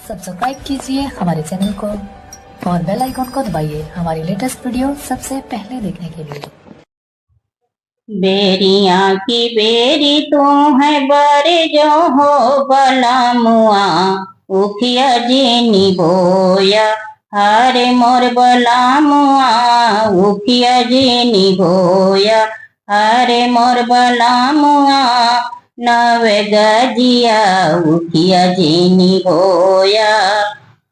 Subscribe कीजिए हमारे channel को और बेल आइकॉन को दबाइए हमारी लेटेस्ट वीडियो सबसे पहले देखने के लिए। बेरिया की बेरी तू है बरे जो हो बला मुआ उखिया जी बोया हरे मोर बला मुआ उखिया जी बोया हरे मोर बला मुआ नवे गजिया उखिया जी बोया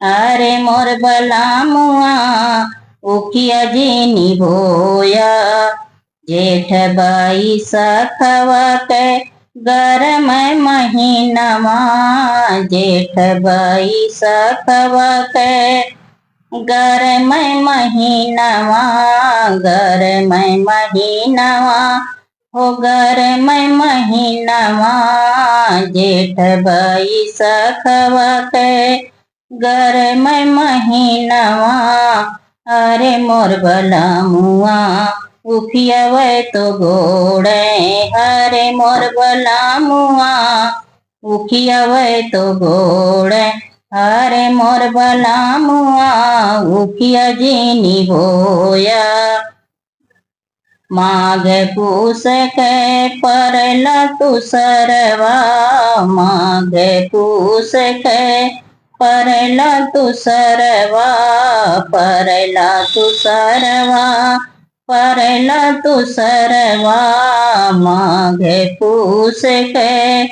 हरे मोर बला मुआ उखिया जी बोया जेठ बाई सखवा के गरम महीनवा जेठ बाई सखवा के गरम महीनवा गरम महीनवा हो गरम महीनवा जेठ बाई सखवा के गरम महीनवा अरे मोर बला मुआ उखिया वे तो गोड़े हरे मोर बला मुआ उखिया वे तो गोड़े हरे मोर बला मुआ उखिया जी बोया माघ पूस के परला तू सरवा माघ पूस के परला तू सरवा परला तू सरवा परला तू सरवा माघ पूस के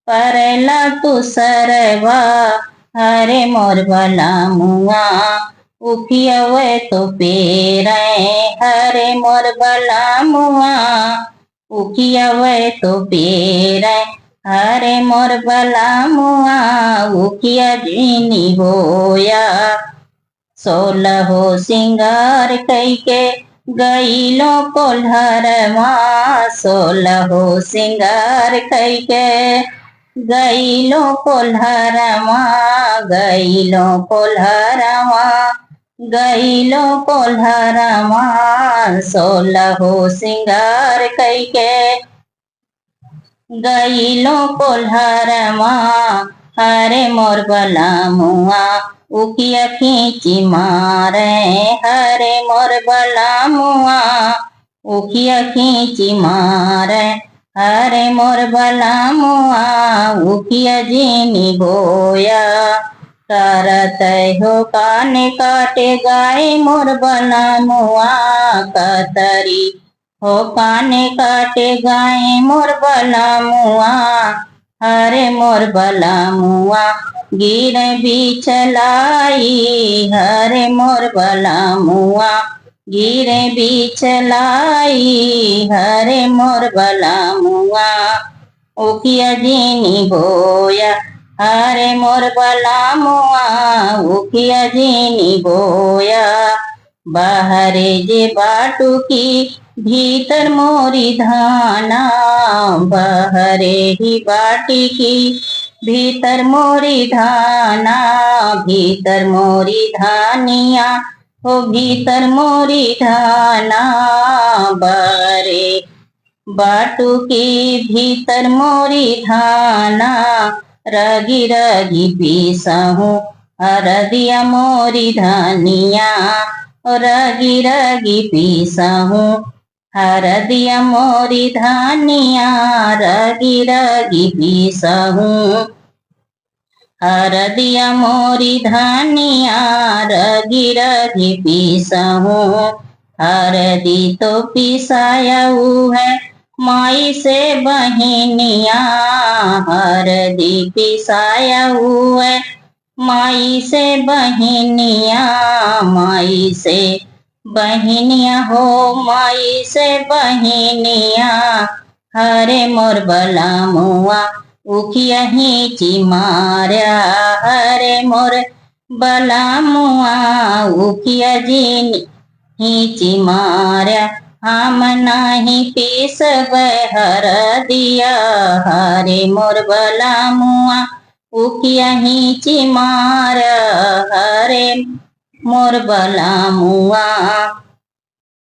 परला तू सरवा हरे मोर बला मुआ उखिया वे तो पेरे हरे मोर बला मुआ उखिया वे तो पेरे हरे मोर बला मुआ उखिया जी बोया सोलहो सिंगार कई के गईलो कोल्हरवा सोलहो सिंगार कई के गईलो कोल्हरवा गईलो कोल्हरवा गईलो कोल्हरवा सोलहो सिंगार कई के गईलो कोल्हरवा हरे मोर बला मुआ उखिया खींची मारे हरे मोर बला मुआ उखिया खींची मारे हरे मोर बला मुआ उखिया जी बोया करत हो कान काटे गाय मोर बला मुआ कतरी हो कान काटे गाय मोर बला मुआ हरे मोर बला मुआ गिर बिचलाई हरे मोर बला मुआ गिर बिचलाई हरे मोर बला मुआ उखिया जी बोया हरे मोर बला मुआ उखिया जी बोया बाहरे जे बाटू की भीतर मोरी धाना बाहरे ही बाटी की भीतर मोरी धाना भीतर मोरी धानिया हो भीतर मोरी धाना बारे बाटू की भीतर मोरी धाना रगी रगी पीसहूँ हरदिया मोरी धानिया रगी रगी पीसहूँ हरदिया मोरी धानिया रगी रगी पीसहूँ हरदिया मोरी धानिया रगी रगी पीसहूँ हरदी तो पिसाया है माई से बहिनिया हरदी पिसाया है माई से बहिनिया माई से बहिनिया हो माई से बहिनिया हरे मोर बला मुआ उखिया ही मार्या हरे मोर बला मुआ उखिया जी ही मार्या हम नाही पीस हर दिया हरे मोर बला मुआ उखिया ही मार्या हरे मोर बला मुआ।